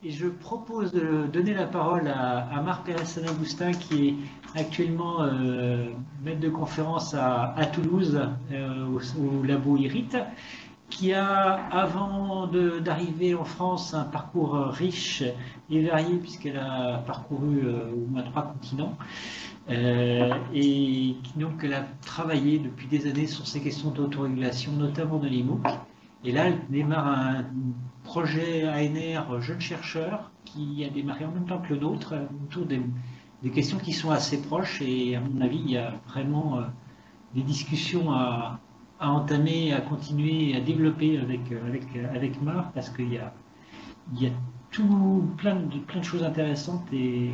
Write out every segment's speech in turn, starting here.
et je propose de donner la parole à Marc Pérez Augustin, qui est actuellement maître de conférence à Toulouse, au labo IRIT, qui a, avant d'arriver en France, un parcours riche et varié, puisqu'elle a parcouru au moins 3 continents. Et donc elle a travaillé depuis des années sur ces questions d'autorégulation, notamment de l'IMOC. Et là, elle démarre un projet ANR jeune chercheur qui a démarré en même temps que le nôtre, autour des questions qui sont assez proches. Et à mon avis, il y a vraiment des discussions à entamer, à continuer, à développer avec Marc, parce il y a plein de choses intéressantes et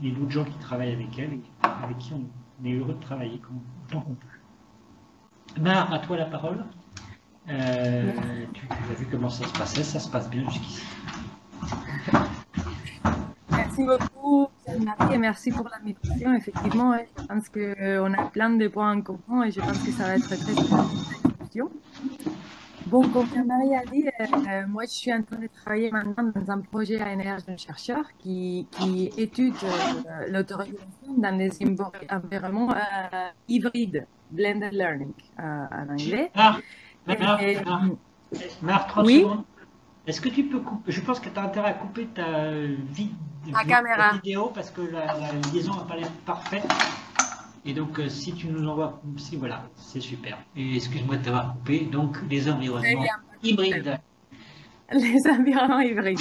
d'autres gens qui travaillent avec elle et avec qui on est heureux de travailler autant qu'on peut. Mar, à toi la parole. Tu as vu comment ça se passait, ça se passe bien jusqu'ici. Merci beaucoup, Marie, et merci pour l'invitation. Effectivement, je pense qu'on a plein de points en commun et je pense que ça va être très intéressant cette discussion. Bon, comme Marie a dit, moi je suis en train de travailler maintenant dans un projet ANR d'un chercheur qui étude l'autorégulation dans les environnements hybrides, blended learning en anglais. Marc, Et, Marc, 30 oui, secondes. Est-ce que tu peux couper? Je pense que tu as intérêt à couper ta la caméra. vidéo parce que la liaison n'a pas l'air parfaite. Et donc, si tu nous envoies, si voilà, c'est super. Et excuse-moi de t'avoir coupé. Donc, les Très environnements bien, pas de problème. hybrides. Les environnements hybrides.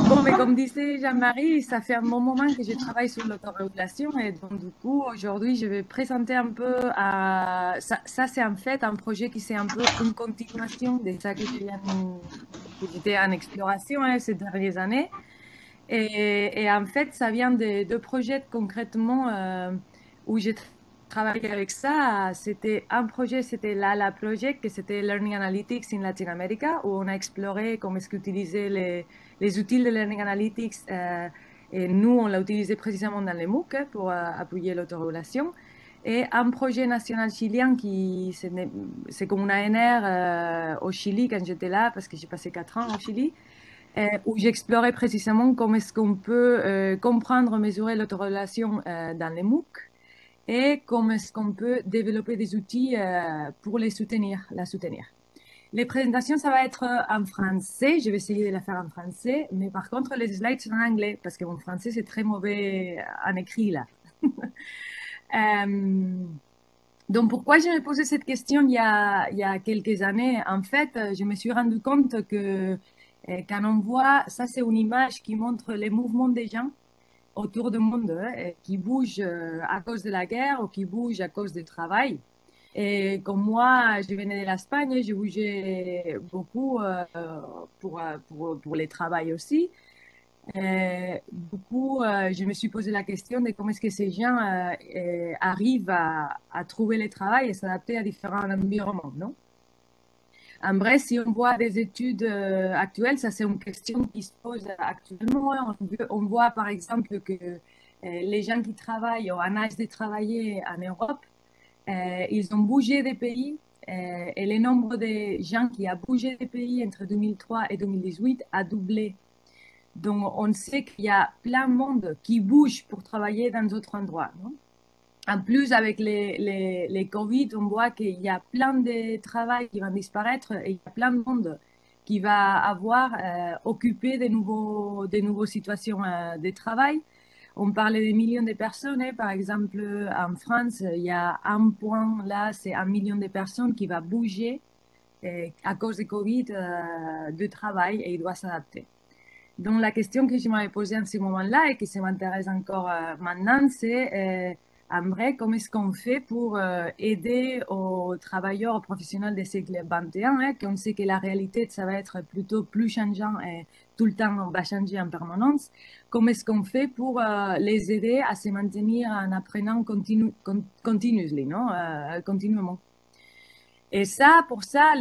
Bon, mais comme disait Jean-Marie, ça fait un bon moment que je travaille sur l'autorégulation et donc du coup, aujourd'hui, je vais présenter un peu ça c'est en fait un projet qui c'est un peu une continuation de ça que j'étais en exploration ces dernières années. Et en fait, ça vient de deux projets concrètement où j'ai travaillé avec ça. C'était un projet, c'était la Project, que c'était Learning Analytics in Latin America, où on a exploré comment est-ce qu'utiliser les outils de Learning Analytics. Et nous, on l'a utilisé précisément dans les MOOC pour appuyer l'autorégulation. Et un projet national chilien qui, c'est comme une ANR au Chili quand j'étais là, parce que j'ai passé 4 ans au Chili où j'explorais précisément comment est-ce qu'on peut comprendre, mesurer l'autorégulation dans les MOOC et comment est-ce qu'on peut développer des outils pour la soutenir. Les présentations, ça va être en français. Je vais essayer de la faire en français, mais par contre, les slides sont en anglais parce que mon français, c'est très mauvais en écrit là. Donc, pourquoi je me posais cette question il y a quelques années? En fait, je me suis rendu compte que quand on voit, ça c'est une image qui montre les mouvements des gens autour du monde qui bougent à cause de la guerre ou qui bougent à cause du travail. Et comme moi, je venais de l'Espagne, je bougeais beaucoup pour les travails aussi. Beaucoup, je me suis posé la question de comment est-ce que ces gens arrivent à trouver le travail et s'adapter à différents environnements, non? En bref, si on voit des études actuelles, ça c'est une question qui se pose actuellement. On voit par exemple que les gens qui travaillent ou en âge de travailler en Europe, ils ont bougé des pays et le nombre de gens qui a bougé des pays entre 2003 et 2018 a doublé. Donc, on sait qu'il y a plein de monde qui bouge pour travailler dans d'autres endroits, non? En plus, avec les Covid, on voit qu'il y a plein de travail qui va disparaître et il y a plein de monde qui va avoir occupé de nouvelles situations de travail. On parlait des millions de personnes. Par exemple, en France, il y a un point là, c'est 1 million de personnes qui va bouger à cause de Covid de travail et il doit s'adapter. Donc, la question que je m'avais posée en ce moment-là et qui se m'intéresse encore maintenant, c'est en vrai, comment est-ce qu'on fait pour aider aux travailleurs, aux professionnels du siècle 21, hein, qu'on sait que la réalité, ça va être plutôt plus changeant et tout le temps, on va changer en permanence. Comment est-ce qu'on fait pour les aider à se maintenir en apprenant continuously, non? Continuellement. Et ça, pour ça,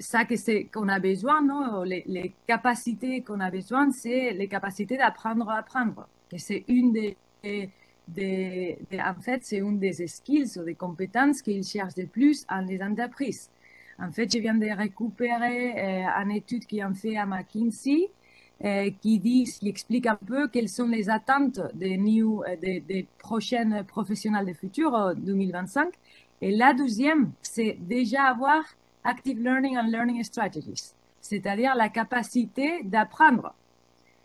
ça que c'est qu'on a besoin, non? Les capacités qu'on a besoin, c'est les capacités d'apprendre à apprendre. Et c'est une en fait, c'est une des skills ou des compétences qu'ils cherchent le plus en les entreprises. En fait, je viens de récupérer une étude qui ont fait à McKinsey qui explique un peu quelles sont les attentes des prochaines professionnels du futur 2025. Et la deuxième, c'est déjà avoir Active Learning and Learning Strategies, c'est-à-dire la capacité d'apprendre.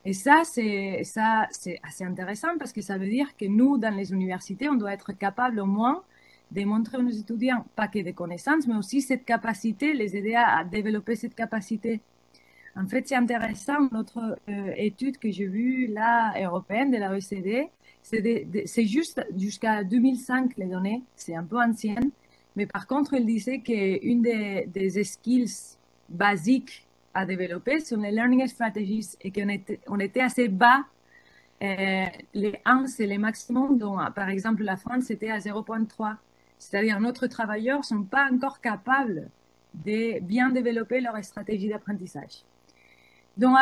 Et ça, c'est assez intéressant parce que ça veut dire que nous, dans les universités, on doit être capable au moins de montrer à nos étudiants, pas que des connaissances, mais aussi cette capacité, les aider à développer cette capacité. En fait, c'est intéressant, notre étude que j'ai vue là, européenne de la OECD, c'est juste jusqu'à 2005 les données, c'est un peu ancienne, mais par contre, elle disait qu'une des skills basiques à développer sont les learning strategies et qu'on était assez bas. Les 1, c'est les maximums, dont par exemple la France était à 0,3. C'est-à-dire notre travailleurs ne sont pas encore capables de bien développer leur stratégie d'apprentissage. Donc,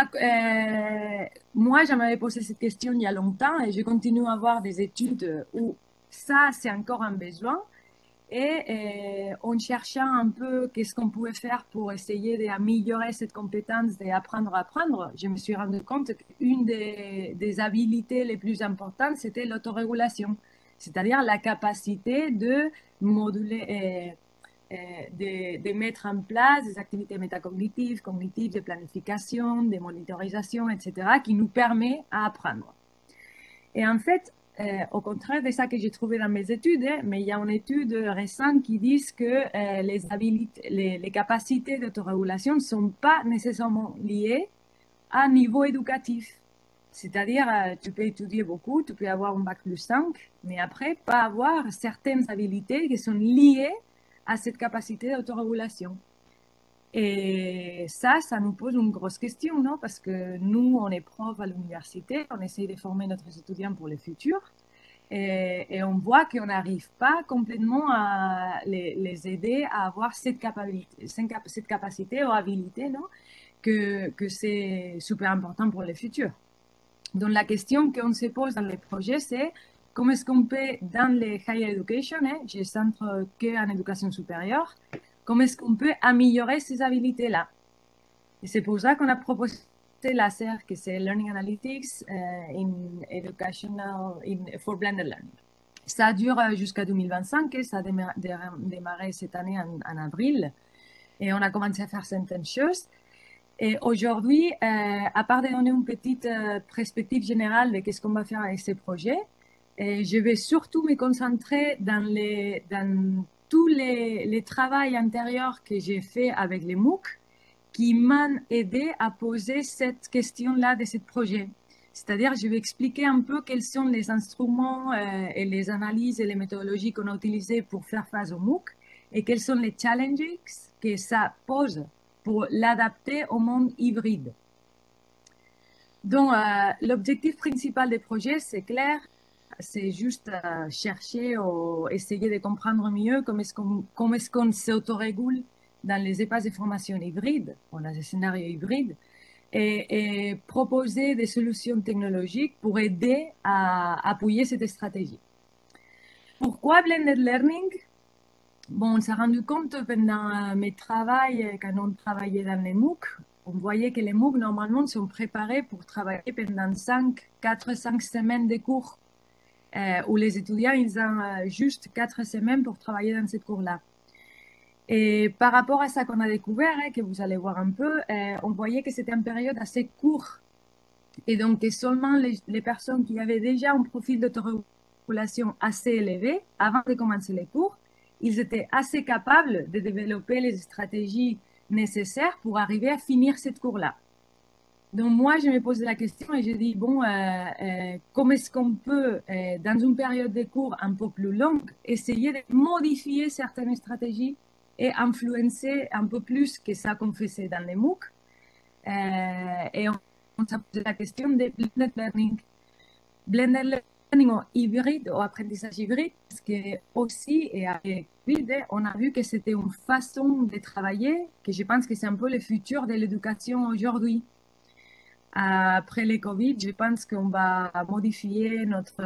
moi, j'avais posé cette question il y a longtemps et je continue à avoir des études où ça, c'est encore un besoin. Et en cherchant un peu qu'est-ce qu'on pouvait faire pour essayer d'améliorer cette compétence d'apprendre à apprendre, je me suis rendu compte qu'une des habiletés les plus importantes, c'était l'autorégulation, c'est-à-dire la capacité de moduler de mettre en place des activités métacognitives, cognitives, de planification, de monitorisation, etc., qui nous permet à apprendre. Et en fait, au contraire de ça que j'ai trouvé dans mes études, mais il y a une étude récente qui dit que les capacités d'autorégulation ne sont pas nécessairement liées à un niveau éducatif. C'est-à-dire, tu peux étudier beaucoup, tu peux avoir un bac plus 5, mais après, pas avoir certaines habilités qui sont liées à cette capacité d'autorégulation. Et ça nous pose une grosse question, non? Parce que nous, on est profs à l'université, on essaie de former nos étudiants pour le futur, et on voit qu'on n'arrive pas complètement à les aider à avoir cette capacité ou habilité, non? Que c'est super important pour le futur. Donc la question qu'on se pose dans les projets, c'est comment est-ce qu'on peut, dans les higher education, je centre qu'en éducation supérieure, comment est-ce qu'on peut améliorer ces habilités-là. Et c'est pour ça qu'on a proposé l'ACER, que c'est Learning Analytics for Blended Learning. Ça dure jusqu'à 2025, et ça a démarré cette année en avril, et on a commencé à faire certaines choses. Et aujourd'hui, à part de donner une petite perspective générale de qu'est-ce qu'on va faire avec ces projets, je vais surtout me concentrer dans tous les travaux antérieurs que j'ai fait avec les MOOC qui m'ont aidé à poser cette question-là de ce projet. C'est-à-dire, je vais expliquer un peu quels sont les instruments et les analyses et les méthodologies qu'on a utilisées pour faire face au MOOC et quels sont les challenges que ça pose pour l'adapter au monde hybride. Donc, l'objectif principal des projets, c'est clair, c'est juste chercher ou essayer de comprendre mieux comment est-ce qu'on s'autorégule dans les espaces de formation hybrides, on a des scénarios hybrides, et proposer des solutions technologiques pour aider à appuyer cette stratégie. Pourquoi Blended Learning? Bon, on s'est rendu compte pendant mes travaux, quand on travaillait dans les MOOC, on voyait que les MOOC, normalement, sont préparés pour travailler pendant 4-5 semaines de cours, où les étudiants, ils ont juste 4 semaines pour travailler dans ces cours-là. Et par rapport à ça qu'on a découvert, que vous allez voir un peu, on voyait que c'était une période assez courte. Et donc, que seulement les personnes qui avaient déjà un profil d'autorégulation assez élevé, avant de commencer les cours, ils étaient assez capables de développer les stratégies nécessaires pour arriver à finir cette cours-là. Donc moi, je me posais la question et je dis, bon, comment est-ce qu'on peut, dans une période de cours un peu plus longue, essayer de modifier certaines stratégies et influencer un peu plus que ça qu'on faisait dans les MOOC. Et on s'est posé la question de blended learning. Blended learning ou hybride, ou apprentissage hybride, parce que aussi, et avec Covid, on a vu que c'était une façon de travailler, que je pense que c'est un peu le futur de l'éducation aujourd'hui. Après le Covid, je pense qu'on va modifier notre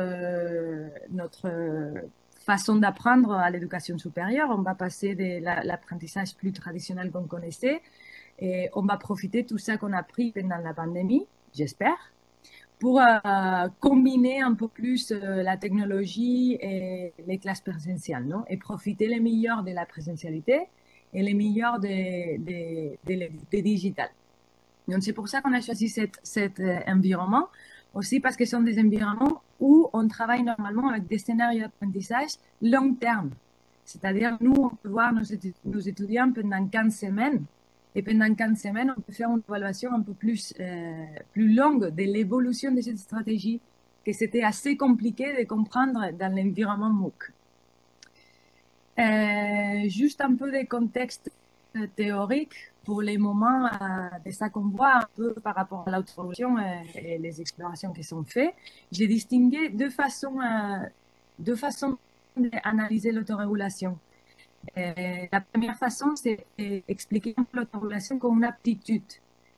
façon d'apprendre à l'éducation supérieure. On va passer de l'apprentissage plus traditionnel qu'on connaissait et on va profiter de tout ça qu'on a appris pendant la pandémie, j'espère, pour combiner un peu plus la technologie et les classes présentielles, non? Et profiter les meilleurs de la présentialité et les meilleurs des digital. Donc, c'est pour ça qu'on a choisi cet environnement, aussi parce que ce sont des environnements où on travaille normalement avec des scénarios d'apprentissage long terme. C'est-à-dire, nous, on peut voir nos étudiants pendant 15 semaines, et pendant 15 semaines, on peut faire une évaluation un peu plus longue de l'évolution de cette stratégie, que c'était assez compliqué de comprendre dans l'environnement MOOC. Juste un peu de contexte théorique pour les moments de ça qu'on voit un peu par rapport à l'autorégulation et les explorations qui sont faites. J'ai distingué deux façons d'analyser l'autorégulation. La première façon, c'est d'expliquer l'autorégulation comme une aptitude,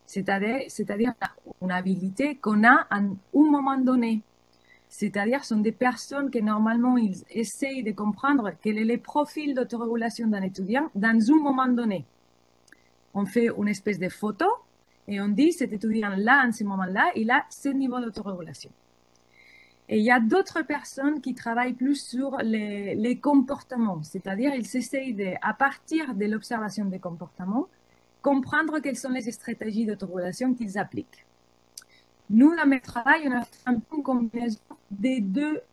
c'est-à-dire une habilité qu'on a à un moment donné. C'est-à-dire, ce sont des personnes qui, normalement, ils essayent de comprendre quel est le profil d'autorégulation d'un étudiant dans un moment donné. On fait une espèce de photo et on dit, cet étudiant-là, en ce moment-là, il a ce niveau d'autorégulation. Et il y a d'autres personnes qui travaillent plus sur les comportements, c'est-à-dire, ils essayent, à partir de l'observation des comportements, comprendre quelles sont les stratégies d'autorégulation qu'ils appliquent. Nous, dans notre travail, on a fait un peu une combinaison des deux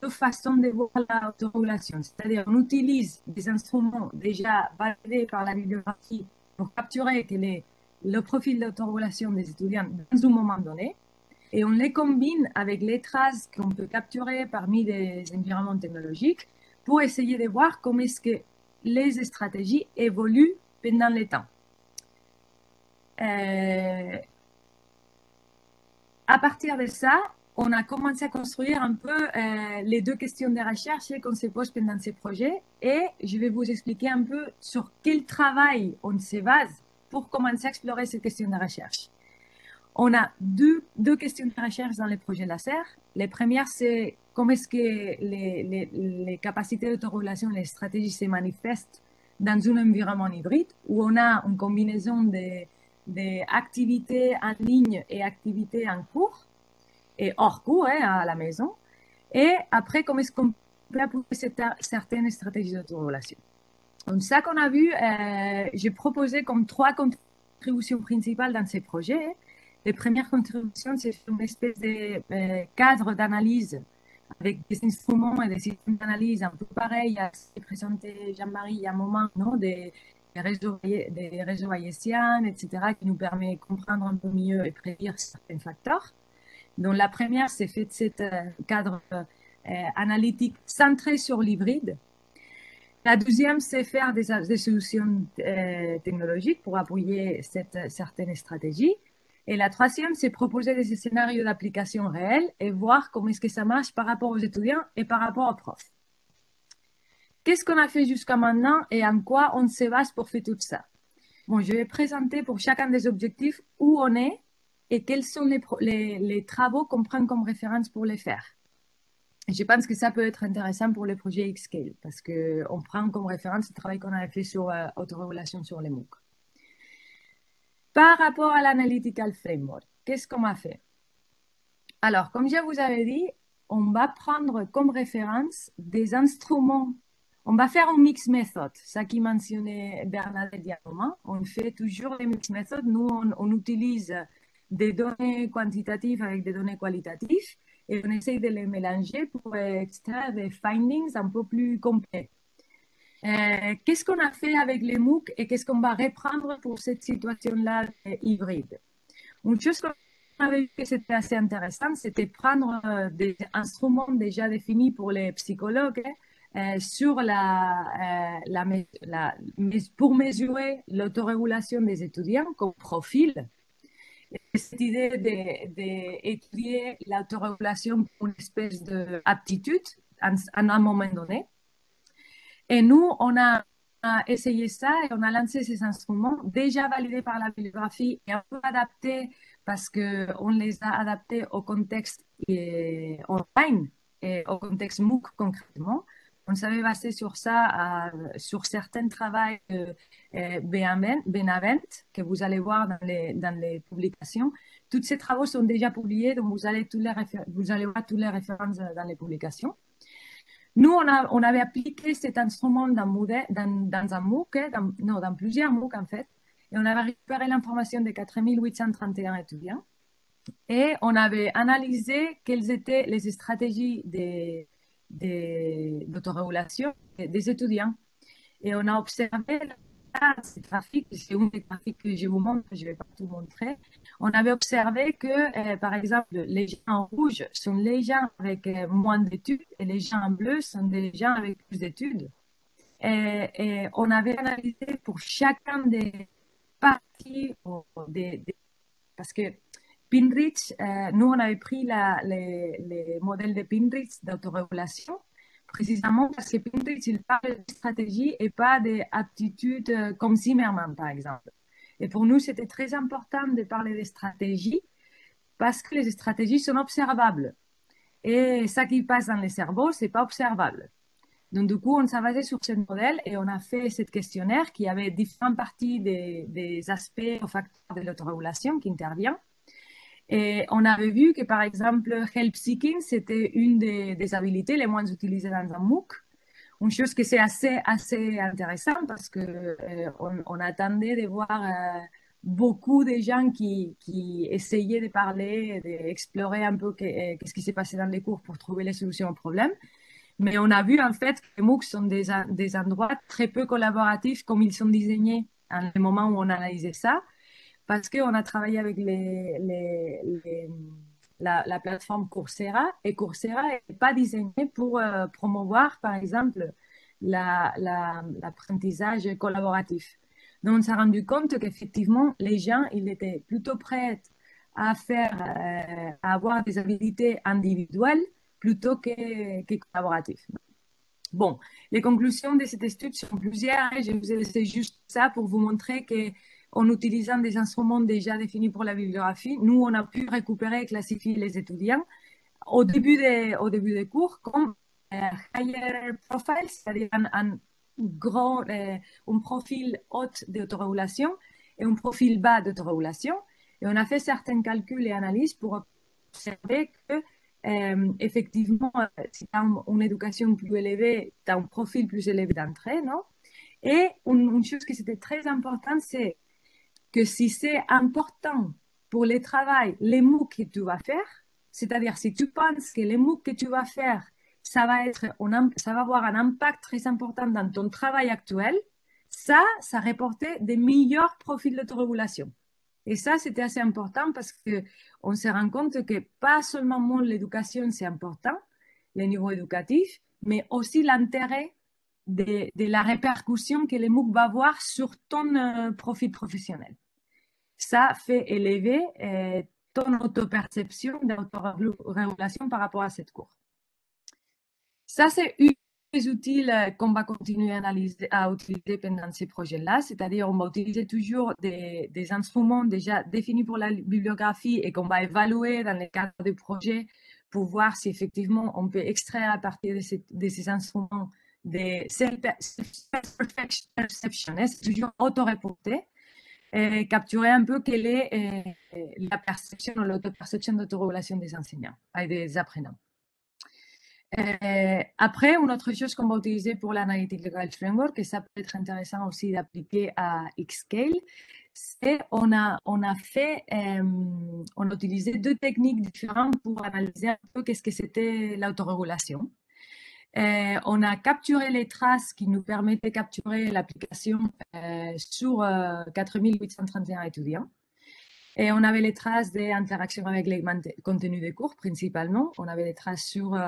façons de voir l'autorégulation. C'est-à-dire, on utilise des instruments déjà validés par la bibliographie pour capturer quel est le profil d'autorégulation des étudiants dans un moment donné. Et on les combine avec les traces qu'on peut capturer parmi des environnements technologiques pour essayer de voir comment est-ce que les stratégies évoluent pendant le temps. À partir de ça, on a commencé à construire un peu les deux questions de recherche qu'on se pose pendant ces projets et je vais vous expliquer un peu sur quel travail on se base pour commencer à explorer ces questions de recherche. On a deux questions de recherche dans les projets laser. La première, c'est comment est-ce que les capacités d'autorégulation et les stratégies se manifestent dans un environnement hybride où on a une combinaison d'activités en ligne et activités en cours et hors cours, à la maison. Et après, comment est-ce qu'on peut appliquer certaines stratégies d'autorégulation. Donc, ça qu'on a vu, j'ai proposé comme 3 contributions principales dans ces projets. Les premières contributions, c'est une espèce de cadre d'analyse avec des instruments et des systèmes d'analyse un peu pareils à ce que présentait Jean-Marie il y a un moment, non, des réseaux bayésiens, etc., qui nous permet de comprendre un peu mieux et prédire certains facteurs. Donc, la première, c'est fait de ce cadre analytique centré sur l'hybride. La deuxième, c'est faire des solutions technologiques pour appuyer certaines stratégies. Et la troisième, c'est proposer des scénarios d'application réels et voir comment est-ce que ça marche par rapport aux étudiants et par rapport aux profs. Qu'est-ce qu'on a fait jusqu'à maintenant et en quoi on se base pour faire tout ça? Bon, je vais présenter pour chacun des objectifs où on est et quels sont les travaux qu'on prend comme référence pour les faire. Je pense que ça peut être intéressant pour le projet Xscale parce qu'on prend comme référence le travail qu'on avait fait sur autorégulation sur les MOOC. Par rapport à l'Analytical Framework, qu'est-ce qu'on a fait? Alors, comme je vous avais dit, on va prendre comme référence des instruments. On va faire une mix method, ça qui mentionnait Bernadette il y a un moment. On fait toujours les mix methods. Nous, on utilise des données quantitatives avec des données qualitatives et on essaie de les mélanger pour extraire des findings un peu plus complets. Qu'est-ce qu'on a fait avec les MOOC et qu'est-ce qu'on va reprendre pour cette situation-là hybride? Une chose qu'on avait vu que c'était assez intéressant, c'était prendre des instruments déjà définis pour les psychologues pour mesurer l'autorégulation des étudiants comme profil. Cette idée d'étudier l'autorégulation comme une espèce d'aptitude à un moment donné. Et nous, on a essayé ça et on a lancé ces instruments déjà validés par la bibliographie et un peu adaptés parce qu'on les a adaptés au contexte online et au contexte MOOC concrètement. On s'avait basé sur ça, sur certains travaux de Benavent, que vous allez voir dans les publications. Tous ces travaux sont déjà publiés, donc vous allez voir toutes les références dans les publications. Nous, on avait appliqué cet instrument dans un MOOC, dans plusieurs MOOC en fait, et on avait récupéré l'information de 4831 étudiants, et on avait analysé quelles étaient les stratégies d'autorégulation des étudiants. Et on a observé ces graphiques, c'est un des graphiques que je vous montre, je ne vais pas tout montrer. On avait observé que, par exemple, les gens en rouge sont les gens avec moins d'études et les gens en bleu sont des gens avec plus d'études. Et on avait analysé pour chacun des parties, parce que Pinrich, nous, on avait pris les modèles de Pinrich d'autorégulation, précisément parce que Pinrich, il parle de stratégie et pas d'aptitudes comme Zimmerman, par exemple. Et pour nous, c'était très important de parler de stratégie parce que les stratégies sont observables. Et ça qui passe dans les cerveaux, ce n'est pas observable. Donc, du coup, on s'est basé sur ce modèle et on a fait ce questionnaire qui avait différentes parties des aspects ou facteurs de l'autorégulation qui interviennent. Et on avait vu que, par exemple, help seeking, c'était une des habilités les moins utilisées dans un MOOC. Une chose que c'est assez intéressant parce qu'on attendait de voir beaucoup de gens qui essayaient de parler, d'explorer un peu qu'est-ce qui s'est passé dans les cours pour trouver les solutions aux problèmes. Mais on a vu en fait que les MOOC sont des endroits très peu collaboratifs comme ils sont désignés à le moment où on analysait ça, parce qu'on a travaillé avec la plateforme Coursera, et Coursera n'est pas désignée pour promouvoir, par exemple, l'apprentissage collaboratif. Donc, on s'est rendu compte qu'effectivement, les gens, ils étaient plutôt prêts à avoir des habilités individuelles plutôt que collaboratives. Bon, les conclusions de cette étude sont plusieurs. Je vous ai laissé juste ça pour vous montrer qu'en utilisant des instruments déjà définis pour la bibliographie, nous, on a pu récupérer et classifier les étudiants au début des cours comme higher profile, c'est-à-dire un profil haut d'autorégulation et un profil bas d'autorégulation. Et on a fait certains calculs et analyses pour observer que effectivement, si tu as une éducation plus élevée, tu as un profil plus élevé d'entrée, non? Et une chose qui c'était très importante, c'est que si c'est important pour le travail, les MOOC que tu vas faire, c'est-à-dire si tu penses que les MOOC que tu vas faire, ça va avoir un impact très important dans ton travail actuel, ça reportait des meilleurs profils d'autorégulation. Et ça, c'était assez important parce qu'on se rend compte que pas seulement l'éducation, c'est important, le niveau éducatif, mais aussi l'intérêt de la répercussion que le MOOC va avoir sur ton profil professionnel. Ça fait élever ton auto-perception d'autorégulation par rapport à cette cours. Ça, c'est une des outils qu'on va continuer à utiliser pendant ces projets-là, c'est-à-dire on va utiliser toujours des instruments déjà définis pour la bibliographie et qu'on va évaluer dans le cadre du projet pour voir si effectivement on peut extraire à partir de ces instruments des self-perception, c'est toujours auto-reporté, et capturer un peu quelle est la perception ou l'auto-perception d'autorégulation des enseignants et des apprenants. Après, une autre chose qu'on va utiliser pour l'Analytic Legal Framework, et ça peut être intéressant aussi d'appliquer à Xscale, c'est on a utilisé deux techniques différentes pour analyser un peu qu'est-ce que c'était l'autorégulation. On a capturé les traces qui nous permettaient de capturer l'application sur 4831 étudiants. Et on avait les traces des interactions avec les contenus des cours, principalement. On avait les traces sur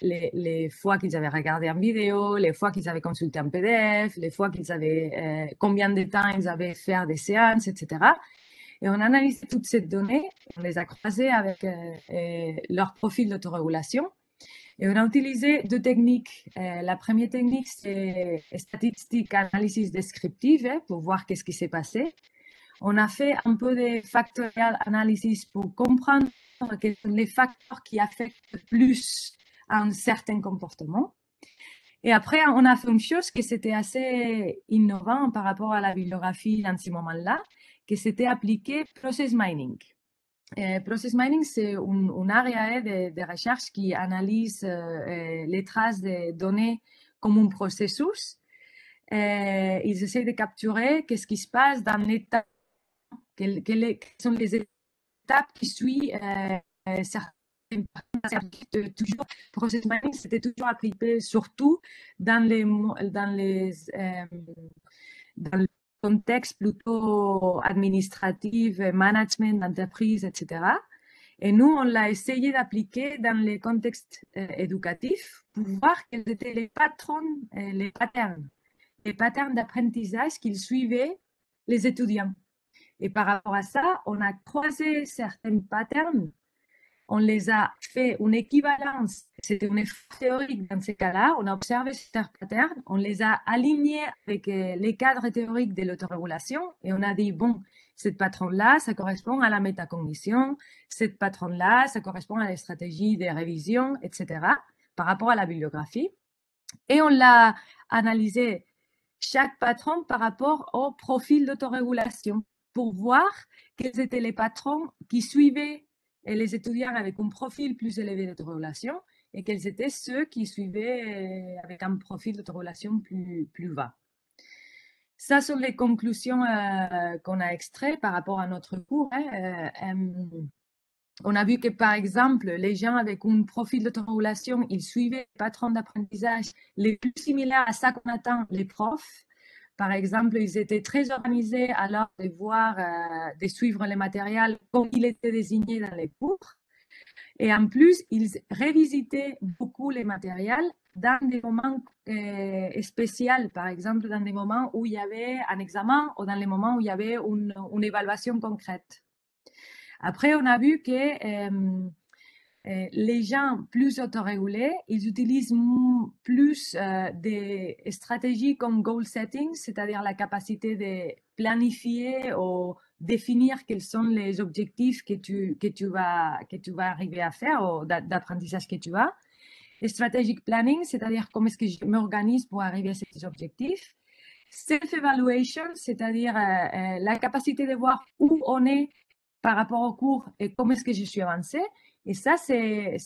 les fois qu'ils avaient regardé en vidéo, les fois qu'ils avaient consulté en PDF, les fois qu'ils avaient, combien de temps ils avaient fait des séances, etc. Et on a analysé toutes ces données, on les a croisées avec leur profil d'autorégulation. Et on a utilisé deux techniques. La première technique, c'est statistique analysis descriptive, pour voir qu'est-ce qui s'est passé. On a fait un peu de factorial analysis pour comprendre quels sont les facteurs qui affectent plus un certain comportement. Et après, on a fait une chose qui c'était assez innovant par rapport à la bibliographie dans ce moment-là, que c'était appliquer process mining. Process mining, c'est une area de recherche qui analyse les traces de données comme un processus. Ils essaient de capturer qu'est-ce qui se passe dans l'étape, quelles sont les étapes qui suivent certaines toujours, process mining, c'était toujours appliqué surtout dans le contexte plutôt administratif, management d'entreprise, etc. Et nous, on l'a essayé d'appliquer dans les contextes éducatifs pour voir quels étaient les patrons, les patterns d'apprentissage qu'ils suivaient les étudiants. Et par rapport à ça, on a croisé certains patterns, on les a fait une équivalence, c'était un effort théorique dans ces cas-là, on a observé ces patterns, on les a alignés avec les cadres théoriques de l'autorégulation et on a dit, bon, cette patron-là, ça correspond à la métacognition, cette patron-là, ça correspond à la stratégie de révision, etc., par rapport à la bibliographie. Et on l'a analysé chaque patron par rapport au profil d'autorégulation pour voir quels étaient les patrons qui suivaient les étudiants avec un profil plus élevé d'autorégulation et quels étaient ceux qui suivaient avec un profil d'autorégulation plus bas. Ça sont les conclusions qu'on a extraites par rapport à notre cours. On a vu que, par exemple, les gens avec un profil d'autorégulation, ils suivaient les patrons d'apprentissage les plus similaires à ça qu'on attend les profs. Par exemple, ils étaient très organisés alors de voir, de suivre les matériels comme il était désigné dans les cours. Et en plus, ils revisitaient beaucoup les matériels dans des moments spéciaux, par exemple dans des moments où il y avait un examen ou dans les moments où il y avait une évaluation concrète. Après, on a vu que les gens plus autorégulés, ils utilisent plus des stratégies comme goal setting, c'est-à-dire la capacité de planifier ou définir quels sont les objectifs que tu vas arriver à faire ou d'apprentissage que tu as. Et strategic planning, c'est-à-dire comment est-ce que je m'organise pour arriver à ces objectifs. Self-evaluation, c'est-à-dire la capacité de voir où on est par rapport au cours et comment est-ce que je suis avancée. Et ça, c'est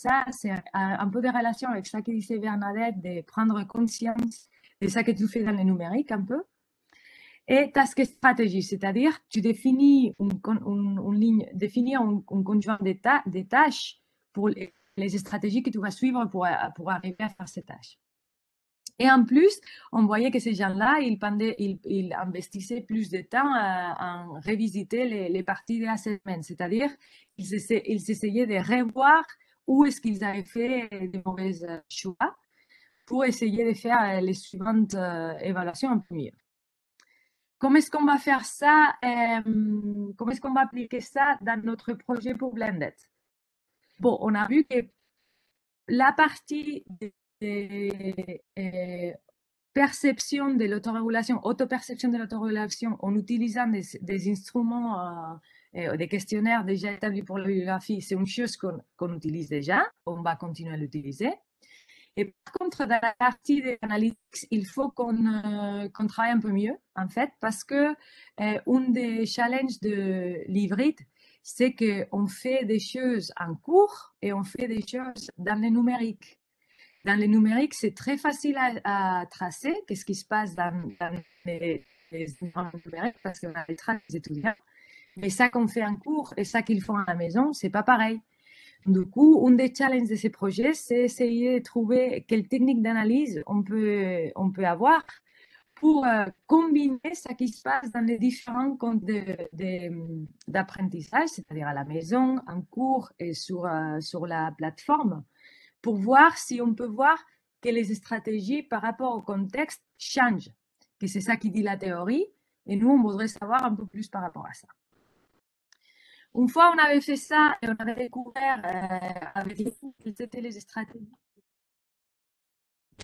un peu de relation avec ça que disait Bernadette, de prendre conscience de ça que tu fais dans le numérique un peu. Et task stratégie, c'est-à-dire tu définis une ligne, définir un conjoint des tâches pour les stratégies que tu vas suivre pour arriver à faire ces tâches. Et en plus, on voyait que ces gens-là, ils investissaient plus de temps à revisiter les parties de la semaine. C'est-à-dire, ils essayaient de revoir où est-ce qu'ils avaient fait de mauvais choix pour essayer de faire les suivantes évaluations un peu mieux. Comment est-ce qu'on va faire ça? Comment est-ce qu'on va appliquer ça dans notre projet pour Blended? Bon, on a vu que la partie perception de l'autorégulation, autoperception de l'autorégulation en utilisant des instruments, des questionnaires déjà établis pour la bibliographie, c'est une chose qu'on utilise déjà, on va continuer à l'utiliser. Et par contre, dans la partie des analytics, il faut qu'on travaille un peu mieux, en fait, parce que un des challenges de l'hybride, c'est qu'on fait des choses en cours et on fait des choses dans le numérique. Dans le numérique, c'est très facile à tracer qu'est-ce qui se passe dans les environnements numériques parce qu'on a les traces des étudiants. Mais ça qu'on fait en cours et ça qu'ils font à la maison, c'est pas pareil. Du coup, un des challenges de ces projets, c'est essayer de trouver quelle technique d'analyse on peut avoir pour combiner ce qui se passe dans les différents comptes d'apprentissage, c'est-à-dire à la maison, en cours et sur la plateforme, pour voir si on peut voir que les stratégies par rapport au contexte changent, que c'est ça qui dit la théorie, et nous, on voudrait savoir un peu plus par rapport à ça. Une fois on avait fait ça et on avait découvert avec les cours quelles étaient les stratégies,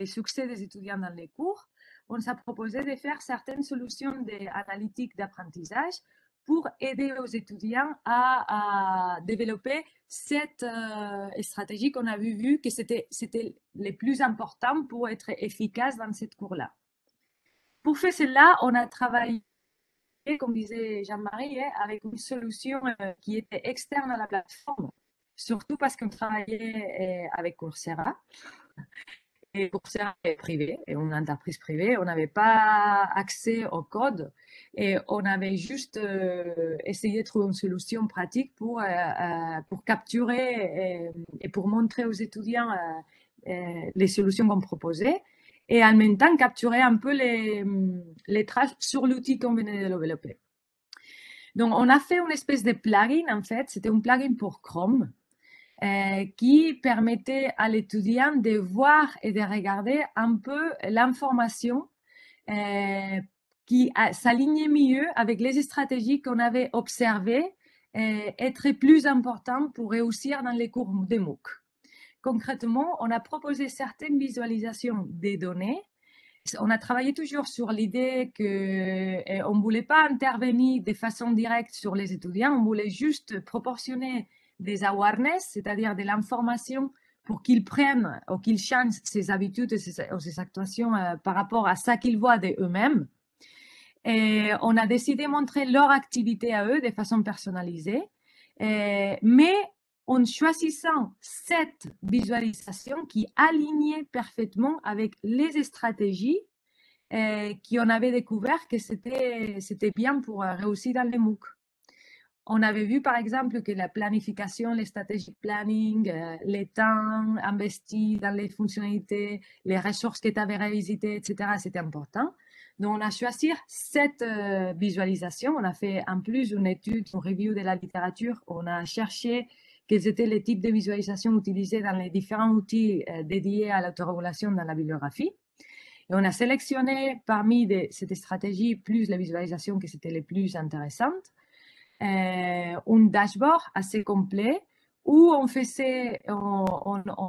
les succès des étudiants dans les cours, on s'est proposé de faire certaines solutions analytiques d'apprentissage pour aider aux étudiants à développer cette stratégie qu'on a vu que c'était le plus important pour être efficace dans cette cours-là. Pour faire cela, on a travaillé, comme disait Jean-Marie, avec une solution qui était externe à la plateforme, surtout parce qu'on travaillait avec Coursera. Et Coursera est privé, et une entreprise privée, on n'avait pas accès au code et on avait juste essayé de trouver une solution pratique pour capturer et pour montrer aux étudiants les solutions qu'on proposait et en même temps capturer un peu les traces sur l'outil qu'on venait de développer. Donc, on a fait une espèce de plugin, en fait, c'était un plugin pour Chrome qui permettait à l'étudiant de voir et de regarder un peu l'information qui s'alignait mieux avec les stratégies qu'on avait observées être plus importantes pour réussir dans les cours de MOOC. Concrètement, on a proposé certaines visualisations des données. On a travaillé toujours sur l'idée qu'on ne voulait pas intervenir de façon directe sur les étudiants, on voulait juste proportionner des awareness, c'est-à-dire de l'information pour qu'ils prennent ou qu'ils changent ses habitudes et ses actuations par rapport à ça qu'ils voient d'eux-mêmes. Et on a décidé de montrer leur activité à eux de façon personnalisée, mais en choisissant cette visualisation qui alignait parfaitement avec les stratégies qu'on avait découvert que c'était bien pour réussir dans les MOOC. On avait vu, par exemple, que la planification, les stratégies planning, les temps investis dans les fonctionnalités, les ressources que tu avais revisitées, etc., c'était important. Donc, on a choisi cette visualisation. On a fait en plus une étude, une review de la littérature. On a cherché quels étaient les types de visualisation utilisés dans les différents outils dédiés à l'autorégulation dans la bibliographie. Et on a sélectionné parmi cette stratégie plus les visualisations qui étaient les plus intéressantes. Un dashboard assez complet où on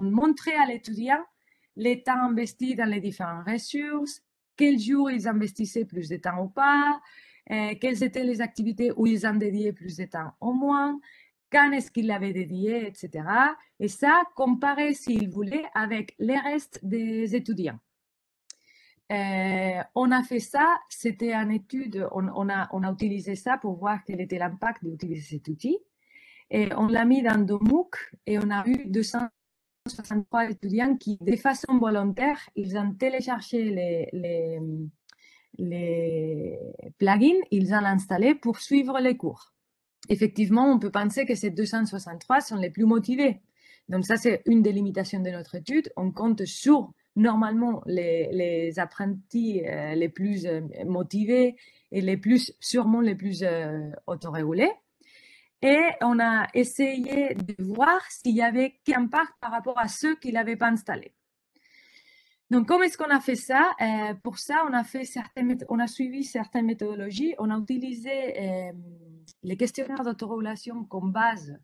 montrait à l'étudiant les temps investis dans les différentes ressources, quels jours ils investissaient plus de temps ou pas, quelles étaient les activités où ils en dédiaient plus de temps ou moins, quand est-ce qu'ils l'avaient dédié, etc. Et ça, comparé s'ils voulaient avec les restes des étudiants. On a fait ça, c'était une étude, on a utilisé ça pour voir quel était l'impact d'utiliser cet outil. Et on l'a mis dans deux MOOC et on a eu 263 étudiants qui, de façon volontaire, ils ont téléchargé les plugins, ils ont installé pour suivre les cours. Effectivement, on peut penser que ces 263 sont les plus motivés. Donc ça, c'est une des limitations de notre étude. On compte sur normalement les apprentis les plus motivés et sûrement les plus autorégulés. Et on a essayé de voir s'il y avait quel impact par rapport à ceux qui ne l'avaient pas installé. Donc, comment est-ce qu'on a fait ça? Pour ça, on a suivi certaines méthodologies. On a utilisé les questionnaires d'autorégulation comme base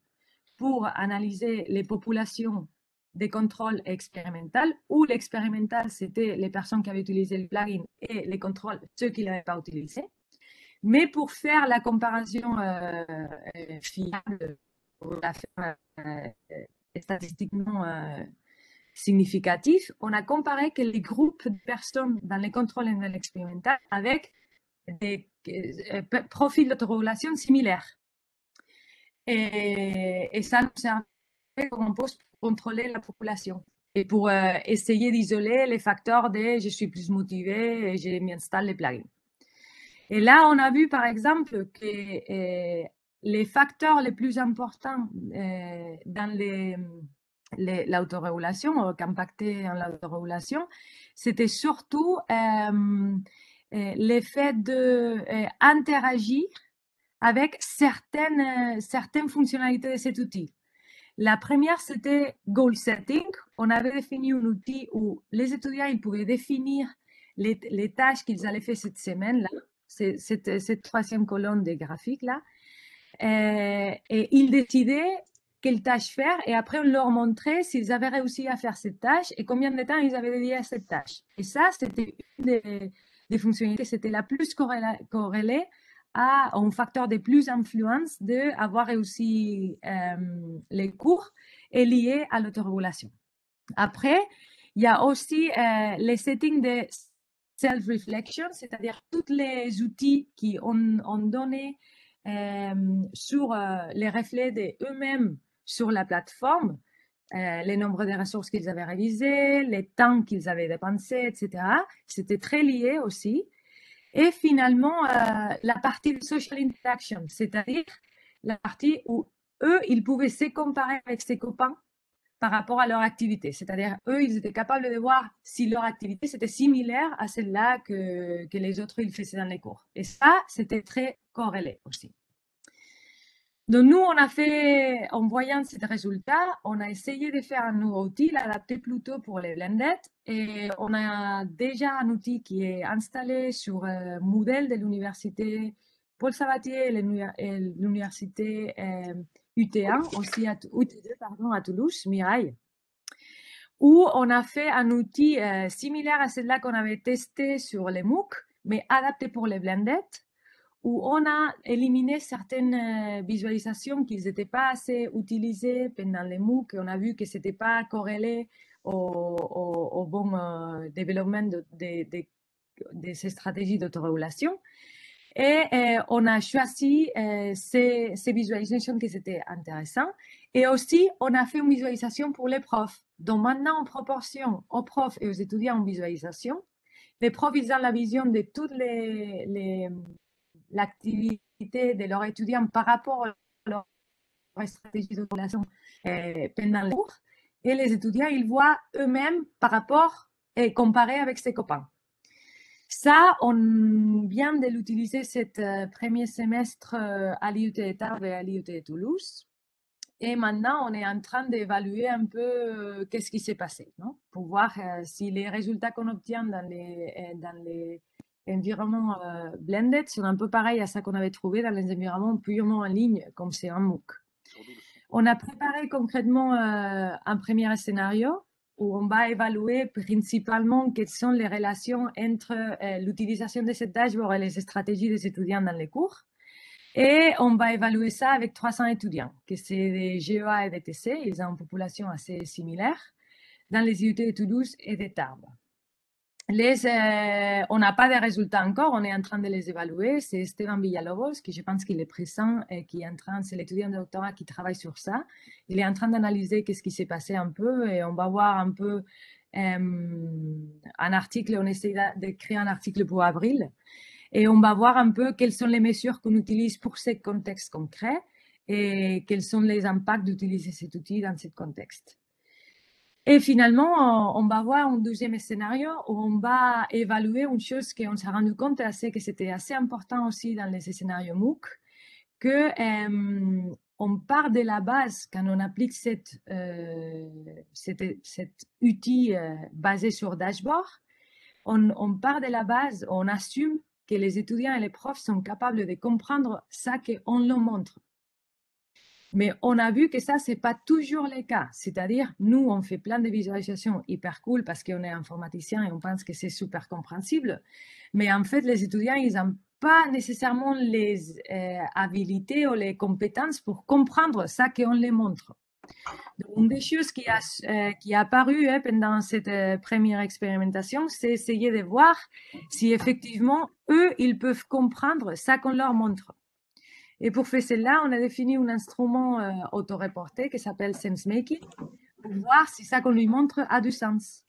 pour analyser les populations des contrôles expérimentaux, où l'expérimental, c'était les personnes qui avaient utilisé le plugin et les contrôles, ceux qui ne l'avaient pas utilisé. Mais pour faire la comparaison fiable, pour la faire statistiquement significatif, on a comparé que les groupes de personnes dans les contrôles expérimentaux avec des profils d'autorégulation similaires. Et ça nous servait comme poste pour contrôler la population et pour essayer d'isoler les facteurs de je suis plus motivé et je m'installe les plugins. Et là, on a vu par exemple que les facteurs les plus importants dans l'autorégulation, qui impactaient l'autorégulation, c'était surtout l'effet d'interagir avec certaines fonctionnalités de cet outil. La première, c'était goal setting. On avait défini un outil où les étudiants ils pouvaient définir les tâches qu'ils allaient faire cette semaine-là. C'est cette troisième colonne des graphiques-là. Et ils décidaient quelle tâche faire et après on leur montrait s'ils avaient réussi à faire cette tâche et combien de temps ils avaient dédié à cette tâche. Et ça, c'était une des fonctionnalités, c'était la plus corrélée a un facteur de plus influence d'avoir réussi les cours est lié à l'autorégulation. Après, il y a aussi les settings de self-reflection, c'est-à-dire tous les outils qui ont donné sur les reflets d'eux-mêmes sur la plateforme, les nombres de ressources qu'ils avaient révisées, les temps qu'ils avaient dépensés, etc. C'était très lié aussi. Et finalement, la partie de social interaction, c'est-à-dire la partie où eux, ils pouvaient se comparer avec ses copains par rapport à leur activité. C'est-à-dire, eux, ils étaient capables de voir si leur activité, c'était similaire à celle-là que les autres, ils faisaient dans les cours. Et ça, c'était très corrélé aussi. Donc, nous, on a fait, en voyant ces résultats, on a essayé de faire un nouveau outil, l'adapter plutôt pour les blended. Et on a déjà un outil qui est installé sur modèle de l'université Paul Sabatier et l'université UT1, aussi UT2, pardon, à Toulouse, Mirail, où on a fait un outil similaire à celui-là qu'on avait testé sur les MOOC, mais adapté pour les blended, où on a éliminé certaines visualisations qui n'étaient pas assez utilisées pendant les MOOC, et on a vu que ce n'était pas corrélé au bon développement de ces stratégies d'autorégulation. Et on a choisi ces visualisations qui étaient intéressantes. Et aussi, on a fait une visualisation pour les profs. Donc maintenant, en proportion aux profs et aux étudiants en visualisation, les profs, ils ont la vision de toute l'activité de leurs étudiants par rapport à leur stratégie de relation pendant les cours. Et les étudiants, ils voient eux-mêmes par rapport et comparé avec ses copains. Ça, on vient de l'utiliser cet premier semestre à l'IUT de Tarbes et à l'IUT de Toulouse. Et maintenant, on est en train d'évaluer un peu qu'est-ce qui s'est passé, non? Pour voir si les résultats qu'on obtient dans les environnements blended sont un peu pareils à ça qu'on avait trouvé dans les environnements purement en ligne, comme c'est un MOOC. On a préparé concrètement un premier scénario où on va évaluer principalement quelles sont les relations entre l'utilisation de cette dashboard et les stratégies des étudiants dans les cours. Et on va évaluer ça avec 300 étudiants, que c'est des GEA et des TC, ils ont une population assez similaire, dans les IUT de Toulouse et de Tarbes. On n'a pas de résultats encore, on est en train de les évaluer. C'est Esteban Villalobos, qui je pense qu'il est présent et qui est en train, c'est l'étudiant de doctorat qui travaille sur ça. Il est en train d'analyser qu'est-ce qui s'est passé un peu et on va voir un peu un article, on essaie d'écrire un article pour avril et on va voir un peu quelles sont les mesures qu'on utilise pour ce contexte concret et quels sont les impacts d'utiliser cet outil dans ce contexte. Et finalement, on va voir un deuxième scénario où on va évaluer une chose qu'on s'est rendu compte, c'est que c'était assez important aussi dans les scénarios MOOC, que on part de la base quand on applique cet outil basé sur dashboard, on part de la base, on assume que les étudiants et les profs sont capables de comprendre ça qu'on leur montre. Mais on a vu que ça, ce n'est pas toujours le cas. C'est-à-dire, nous, on fait plein de visualisations hyper cool parce qu'on est informaticien et on pense que c'est super compréhensible. Mais en fait, les étudiants, ils n'ont pas nécessairement les habilités ou les compétences pour comprendre ça qu'on les montre. Donc, une des choses qui a apparu pendant cette première expérimentation, c'est essayer de voir si effectivement, eux, ils peuvent comprendre ça qu'on leur montre. Et pour faire cela, on a défini un instrument autoreporté qui s'appelle SenseMaking pour voir si ça qu'on lui montre a du sens.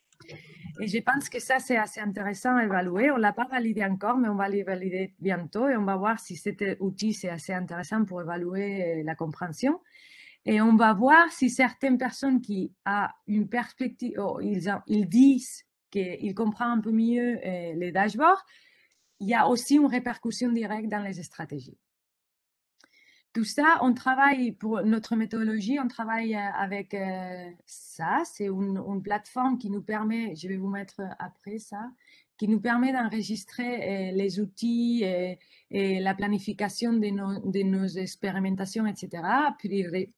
Et je pense que ça, c'est assez intéressant à évaluer. On ne l'a pas validé encore, mais on va le valider bientôt et on va voir si cet outil, c'est assez intéressant pour évaluer la compréhension. Et on va voir si certaines personnes qui ont une perspective, ils disent qu'ils comprennent un peu mieux les dashboards, il y a aussi une répercussion directe dans les stratégies. Tout ça, on travaille pour notre méthodologie, on travaille avec ça. C'est une plateforme qui nous permet, je vais vous mettre après ça, qui nous permet d'enregistrer les outils et la planification de nos expérimentations, etc.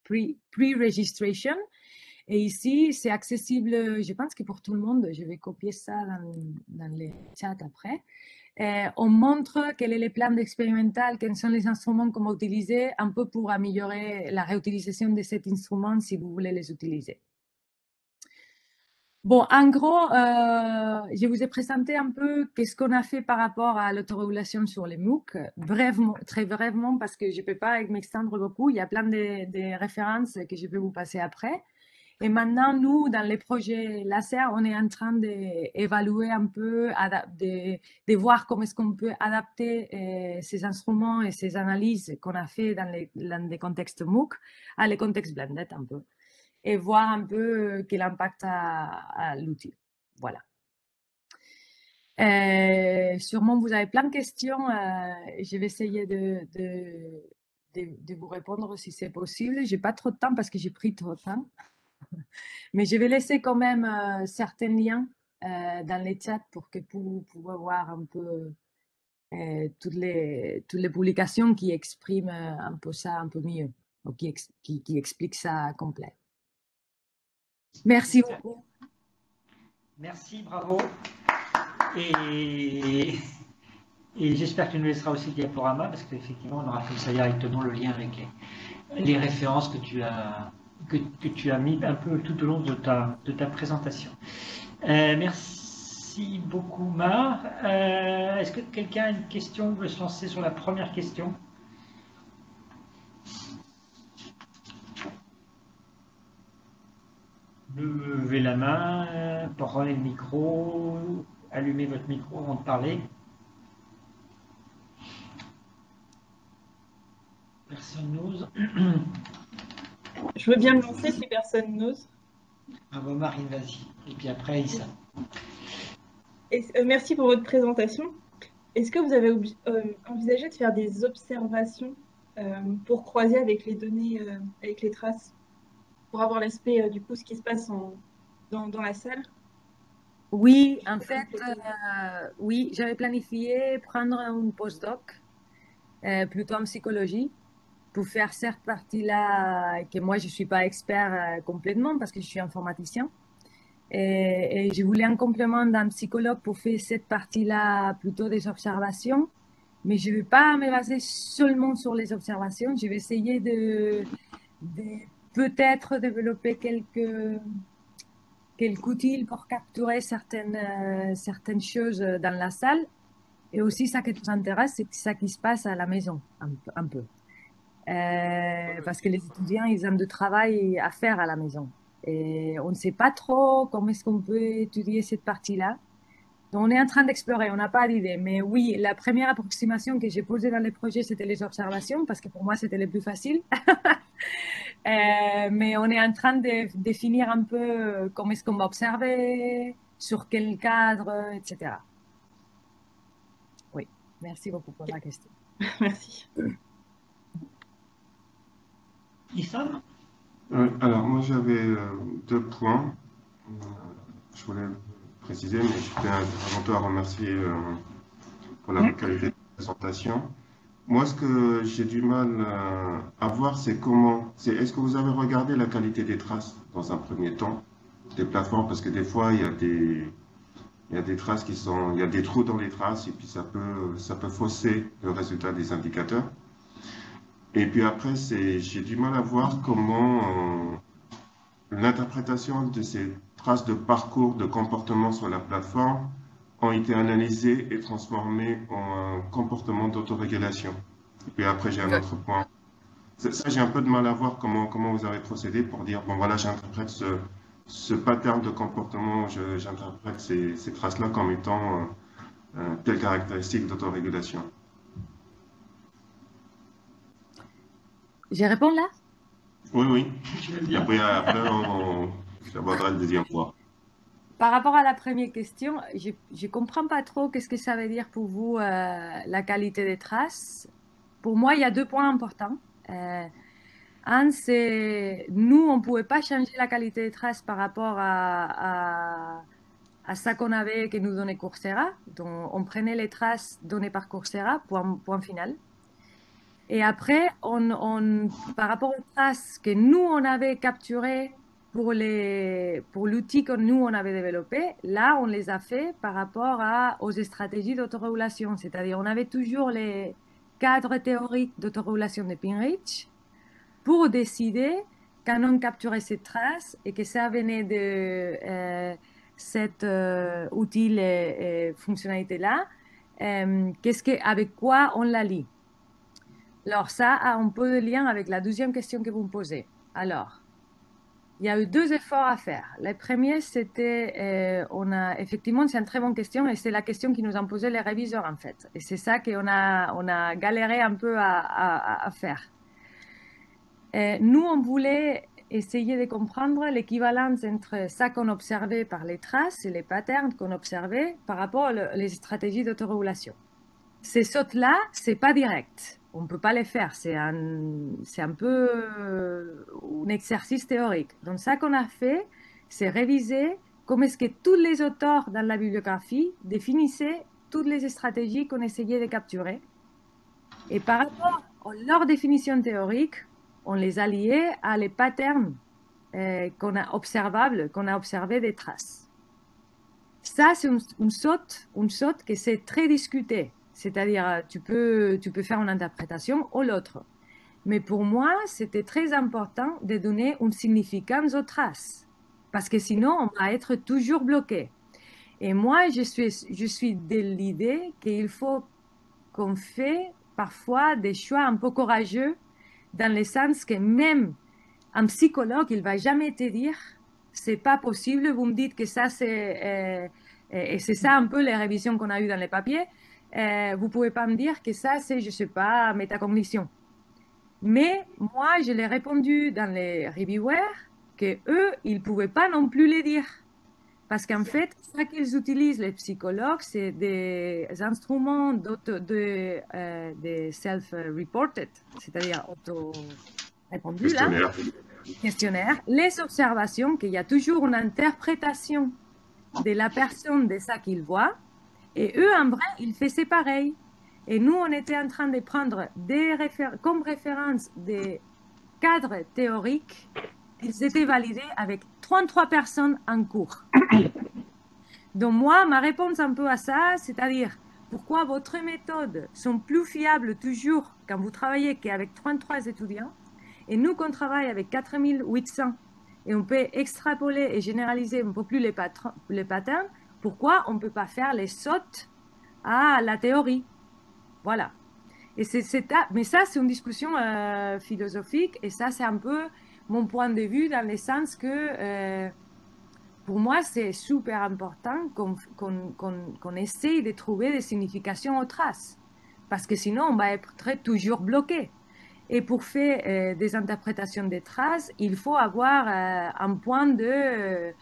Pre-registration. Et ici, c'est accessible, je pense que pour tout le monde. Je vais copier ça dans les chats après. On montre quel est le plan expérimental, quels sont les instruments qu'on va utiliser, un peu pour améliorer la réutilisation de cet instrument si vous voulez les utiliser. Bon, en gros, je vous ai présenté un peu qu'est-ce qu'on a fait par rapport à l'autorégulation sur les MOOC, brièvement, très brièvement, parce que je ne peux pas m'extendre beaucoup. Il y a plein de références que je peux vous passer après. Et maintenant, nous, dans les projets laser, on est en train d'évaluer un peu, de voir comment est-ce qu'on peut adapter ces instruments et ces analyses qu'on a fait dans les contextes MOOC à les contextes blended un peu. Et voir un peu quel impact a l'outil. Voilà. Sûrement, vous avez plein de questions. Je vais essayer de vous répondre si c'est possible. Je n'ai pas trop de temps parce que j'ai pris trop de temps. Mais je vais laisser quand même certains liens dans les chats pour que vous pouvez voir un peu toutes les publications qui expriment un peu ça un peu mieux, ou qui expliquent ça complet. Merci beaucoup. Merci, bravo. Et j'espère que tu nous laisseras aussi le diaporama, parce qu'effectivement, on aura fait ça directement le lien avec les références que tu as mis un peu tout au long de ta présentation. Merci beaucoup, Mar. Est-ce que quelqu'un a une question, veut se lancer sur la première question? Levez la main, prenez le micro, allumez votre micro avant de parler. Personne n'ose. Je veux bien me lancer si personne n'ose. Ah bon, Marine, vas-y. Et puis après, Issa. Merci pour votre présentation. Est-ce que vous avez envisagé de faire des observations pour croiser avec les données, avec les traces, pour avoir l'aspect du coup ce qui se passe dans la salle? Oui, en fait, oui, j'avais planifié prendre un postdoc, plutôt en psychologie, pour faire cette partie-là, que moi, je ne suis pas expert complètement parce que je suis informaticien. Et je voulais un complément d'un psychologue pour faire cette partie-là, plutôt des observations. Mais je ne vais pas me baser seulement sur les observations. Je vais essayer de peut-être développer quelques outils pour capturer certaines choses dans la salle. Et aussi, ça qui nous intéresse, c'est ça qui se passe à la maison, un peu. Parce que les étudiants, ils ont du travail à faire à la maison. Et on ne sait pas trop comment est-ce qu'on peut étudier cette partie-là. Donc, on est en train d'explorer, on n'a pas d'idée. Mais oui, la première approximation que j'ai posée dans les projets, c'était les observations, parce que pour moi, c'était le plus facile. Mais on est en train de définir un peu comment est-ce qu'on va observer, sur quel cadre, etc. Oui, merci beaucoup pour la question. Merci. Issa? Alors, moi, j'avais 2 points. Je voulais préciser, mais je tiens avant tout à remercier pour la qualité de la présentation. Moi, ce que j'ai du mal à voir, c'est est-ce que vous avez regardé la qualité des traces dans un premier temps des plateformes? Parce que des fois, il y a des traces il y a des trous dans les traces et puis ça peut fausser le résultat des indicateurs. Et puis après, j'ai du mal à voir comment l'interprétation de ces traces de parcours, de comportement sur la plateforme ont été analysées et transformées en un comportement d'autorégulation. Et puis après, j'ai un autre point. Ça, j'ai un peu de mal à voir comment vous avez procédé pour dire, bon voilà, j'interprète ce pattern de comportement, j'interprète ces traces-là comme étant telle caractéristique d'autorégulation. Je réponds là? Oui. Et après j'aborderai le deuxième point. Par rapport à la première question, je ne comprends pas trop qu'est-ce que ça veut dire pour vous la qualité des traces. Pour moi, il y a 2 points importants. Un, c'est nous, on ne pouvait pas changer la qualité des traces par rapport à ça que nous donnait Coursera. Donc, on prenait les traces données par Coursera, point final. Et après, par rapport aux traces que nous, on avait capturées pour l'outil que nous, on avait développé, là, on les a fait par rapport aux stratégies d'autorégulation. C'est-à-dire, on avait toujours les cadres théoriques d'autorégulation de Pinrich pour décider, quand on capturait ces traces et que ça venait de cet outil et fonctionnalité-là, avec quoi on la lie. Alors, ça a un peu de lien avec la deuxième question que vous me posez. Alors, il y a eu 2 efforts à faire. Le premier, c'était, effectivement, c'est une très bonne question et c'est la question qui nous ont posé les réviseurs en fait. Et c'est ça qu'on a galéré un peu à faire. Nous, on voulait essayer de comprendre l'équivalence entre ça qu'on observait par les traces et les patterns qu'on observait par rapport aux stratégies d'autorégulation. Ces sautes-là, c'est pas direct. On ne peut pas les faire. C'est un peu un exercice théorique. Donc, ça qu'on a fait, c'est réviser comment est-ce que tous les auteurs dans la bibliographie définissaient toutes les stratégies qu'on essayait de capturer. Et par rapport à leur définition théorique, on les a liés à les patterns qu'on a observés des traces. Ça, c'est une saute que c'est très discuté. C'est-à-dire, tu peux faire une interprétation ou l'autre. Mais pour moi, c'était très important de donner une significance aux traces. Parce que sinon, on va être toujours bloqué. Et moi, je suis de l'idée qu'il faut qu'on fait parfois des choix un peu courageux dans le sens que même un psychologue, il ne va jamais te dire c'est pas possible, vous me dites que ça c'est et c'est ça un peu les révisions qu'on a eues dans les papiers, vous pouvez pas me dire que ça c'est, je sais pas, métacognition. Mais moi, je l'ai répondu dans les reviewers que eux, ils pouvaient pas non plus les dire. Parce qu'en fait, ce qu'ils utilisent, les psychologues, c'est des instruments de self-reported, c'est-à-dire auto-répondus, là, questionnaire, les observations, qu'il y a toujours une interprétation de la personne de ça qu'ils voient, et eux, en vrai, ils faisaient pareil. Et nous, on était en train de prendre comme référence des cadres théoriques, ils étaient validés avec 33 personnes en cours. Donc moi, ma réponse un peu à ça, c'est-à-dire pourquoi votre méthode sont plus fiables toujours quand vous travaillez qu'avec 33 étudiants, et nous qu'on travaille avec 4800 et on peut extrapoler et généraliser un peu plus les patterns, pourquoi on ne peut pas faire les sautes à la théorie? Voilà. Et mais ça, c'est une discussion philosophique et ça, c'est un peu mon point de vue dans le sens que pour moi, c'est super important qu'on essaye de trouver des significations aux traces. Parce que sinon, on va être toujours bloqué. Et pour faire des interprétations des traces, il faut avoir un point de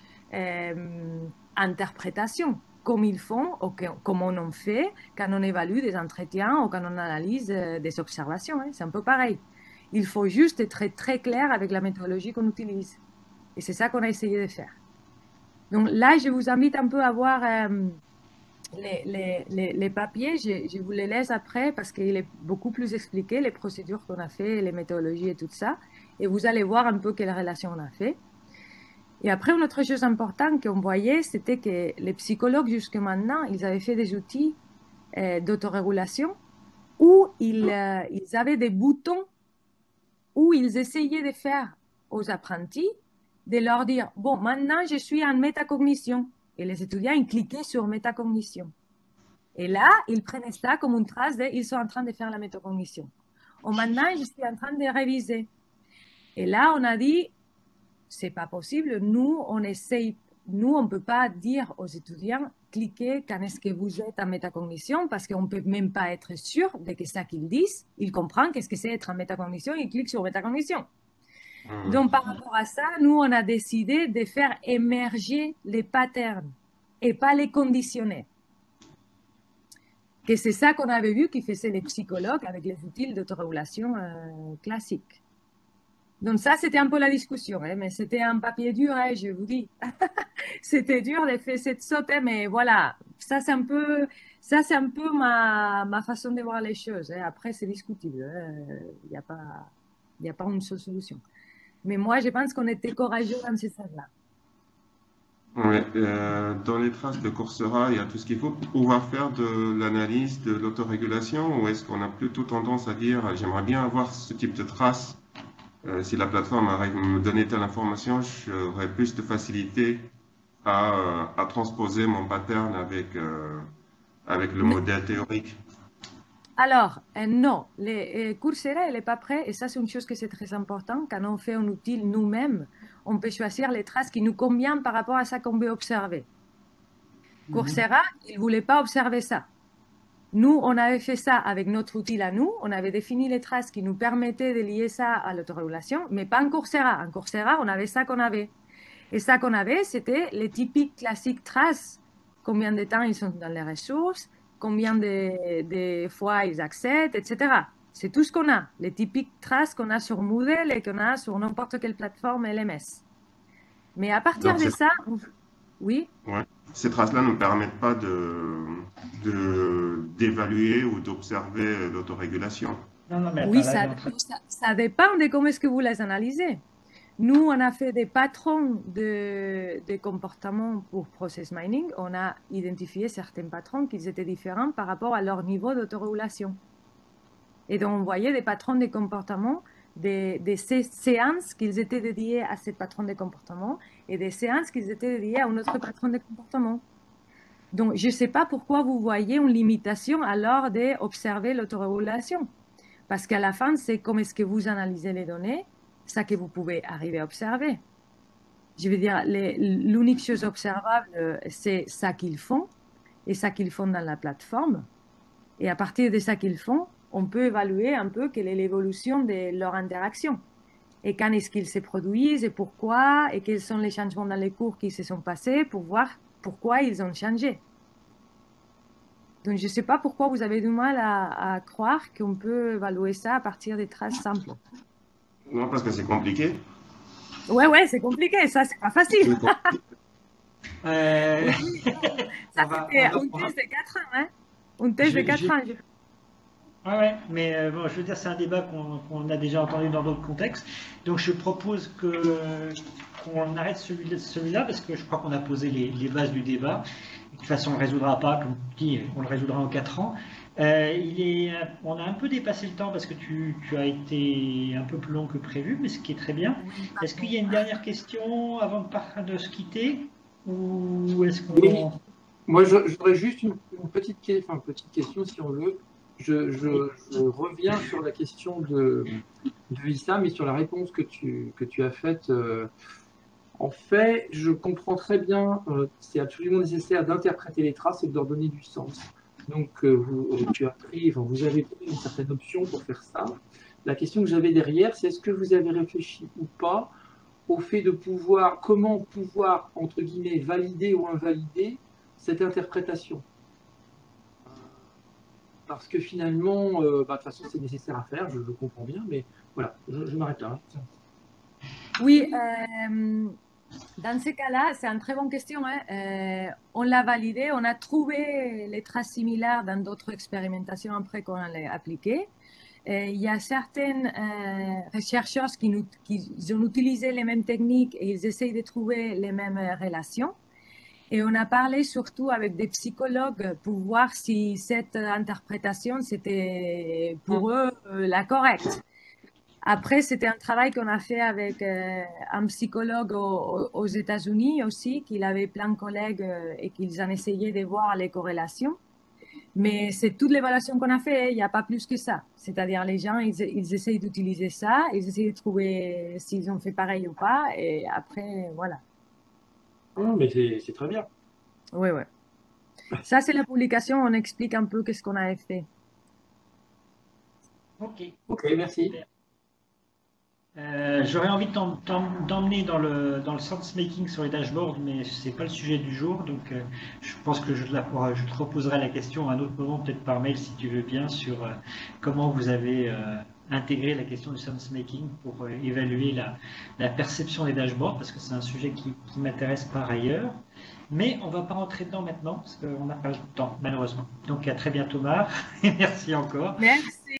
interprétation, comme ils font, ou comme on en fait quand on évalue des entretiens ou quand on analyse des observations. Hein. C'est un peu pareil. Il faut juste être très, très clair avec la méthodologie qu'on utilise. Et c'est ça qu'on a essayé de faire. Donc là, je vous invite un peu à voir les papiers. Je vous les laisse après parce qu'il est beaucoup plus expliqué, les procédures qu'on a fait, les méthodologies et tout ça. Et vous allez voir un peu quelle relation on a fait. Et après, une autre chose importante qu'on voyait, c'était que les psychologues, jusque maintenant, ils avaient fait des outils d'autorégulation où ils avaient des boutons où ils essayaient de faire aux apprentis de leur dire, bon, maintenant, je suis en métacognition. Et les étudiants, ils cliquaient sur métacognition. Et là, ils prenaient ça comme une trace de, ils sont en train de faire la métacognition. Ou maintenant, je suis en train de réviser. Et là, on a dit, c'est pas possible. Nous, on ne peut pas dire aux étudiants, cliquez quand est-ce que vous êtes en métacognition, parce qu'on ne peut même pas être sûr de que ça qu'ils disent. Ils comprennent qu'est-ce que c'est être en métacognition, ils cliquent sur métacognition. Donc, par rapport à ça, nous, on a décidé de faire émerger les patterns et pas les conditionner. Que c'est ça qu'on avait vu qui faisaient les psychologues avec les outils d'autorégulation classiques. Donc ça, c'était un peu la discussion, hein, mais c'était un papier dur, hein, je vous dis. C'était dur de faire cette saute, hein, mais voilà, ça c'est un peu ma façon de voir les choses. Hein. Après, c'est discutible. Il n'y a pas une seule solution. Mais moi, je pense qu'on était courageux dans ce sens-là. Ouais, dans les traces de Coursera, il y a tout ce qu'il faut pour pouvoir faire de l'analyse de l'autorégulation, ou est-ce qu'on a plutôt tendance à dire j'aimerais bien avoir ce type de traces, si la plateforme arrive à me donner telle information, j'aurai plus de facilité à transposer mon pattern avec le modèle théorique. Alors, non, Coursera, elle n'est pas prêt, et ça, c'est une chose que c'est très important. Quand on fait un outil nous-mêmes, on peut choisir les traces qui nous conviennent par rapport à ça qu'on veut observer. Coursera, il ne voulait pas observer ça. Nous, on avait fait ça avec notre outil à nous, on avait défini les traces qui nous permettaient de lier ça à l'autorégulation, mais pas en Coursera. En Coursera, on avait ça qu'on avait. Et ça qu'on avait, c'était les typiques classiques traces. Combien de temps ils sont dans les ressources, combien de fois ils accèdent, etc. C'est tout ce qu'on a, les typiques traces qu'on a sur Moodle et qu'on a sur n'importe quelle plateforme LMS. Mais à partir de ça, oui. Ouais. Ces traces-là ne nous permettent pas d'évaluer ou d'observer l'autorégulation. Oui, ça dépend de comment est-ce que vous les analysez. Nous, on a fait des patrons de comportement pour Process Mining. On a identifié certains patrons qui étaient différents par rapport à leur niveau d'autorégulation. Et donc, on voyait des patrons de comportement, des séances qui étaient dédiées à ces patrons de comportement et des séances qui étaient dédiées à un autre patron de comportement. Donc, je ne sais pas pourquoi vous voyez une limitation alors d'observer l'autorégulation. Parce qu'à la fin, c'est comment est-ce que vous analysez les données, ça que vous pouvez arriver à observer. Je veux dire, l'unique chose observable, c'est ça qu'ils font et ça qu'ils font dans la plateforme. Et à partir de ça qu'ils font, on peut évaluer un peu quelle est l'évolution de leur interaction. Et quand est-ce qu'ils se produisent et pourquoi, et quels sont les changements dans les cours qui se sont passés pour voir pourquoi ils ont changé. Donc, je ne sais pas pourquoi vous avez du mal à croire qu'on peut évaluer ça à partir des traces simples. Non, parce que c'est compliqué. Ouais, c'est compliqué, ça, c'est pas facile. Ça, c'était un test de 4 ans, hein? Un test de 4 ans. Ouais, mais bon, je veux dire, c'est un débat qu'on a déjà entendu dans d'autres contextes. Donc, je propose qu'on arrête celui-là parce que je crois qu'on a posé les bases du débat. De toute façon, on ne le résoudra pas, comme tu dis, on le résoudra en 4 ans. On a un peu dépassé le temps parce que tu as été un peu plus long que prévu, mais ce qui est très bien. Est-ce qu'il y a une dernière question avant de se quitter ou est-ce qu'on... Oui. Moi, j'aurais juste une petite question, si on veut. Je reviens sur la question de Issa, mais sur la réponse que tu as faite. En fait, je comprends très bien, c'est absolument nécessaire d'interpréter les traces et de leur donner du sens. Donc, vous avez pris une certaine option pour faire ça. La question que j'avais derrière, c'est est-ce que vous avez réfléchi ou pas au fait de comment pouvoir, entre guillemets, valider ou invalider cette interprétation? Parce que finalement, de toute façon, c'est nécessaire à faire, je comprends bien, mais voilà, je m'arrête là. Oui, dans ces cas-là, c'est une très bonne question. Hein. On l'a validé, on a trouvé les traces similaires dans d'autres expérimentations après qu'on les appliquées. Il y a certains chercheurs qui ont utilisé les mêmes techniques et ils essayent de trouver les mêmes relations. Et on a parlé surtout avec des psychologues pour voir si cette interprétation, c'était pour eux la correcte. Après, c'était un travail qu'on a fait avec un psychologue aux États-Unis aussi, qu'il avait plein de collègues et qu'ils ont essayé de voir les corrélations. Mais c'est toute l'évaluation qu'on a fait, il n'y a pas plus que ça. C'est-à-dire, les gens, ils essayent d'utiliser ça, ils essayent de trouver s'ils ont fait pareil ou pas, et après, voilà. Oh, mais c'est très bien. Oui. Ça, c'est la publication, on explique un peu qu'est-ce qu'on avait fait. Ok, merci. J'aurais envie d'emmener dans le sense making sur les dashboards, mais c'est pas le sujet du jour, donc je pense que je te reposerai la question à un autre moment, peut-être par mail si tu veux bien, sur comment vous avez intégré la question du sense making pour évaluer la perception des dashboards, parce que c'est un sujet qui m'intéresse par ailleurs. Mais on ne va pas rentrer dedans maintenant, parce qu'on n'a pas le temps, malheureusement. Donc à très bientôt, Mar, et merci encore. Merci.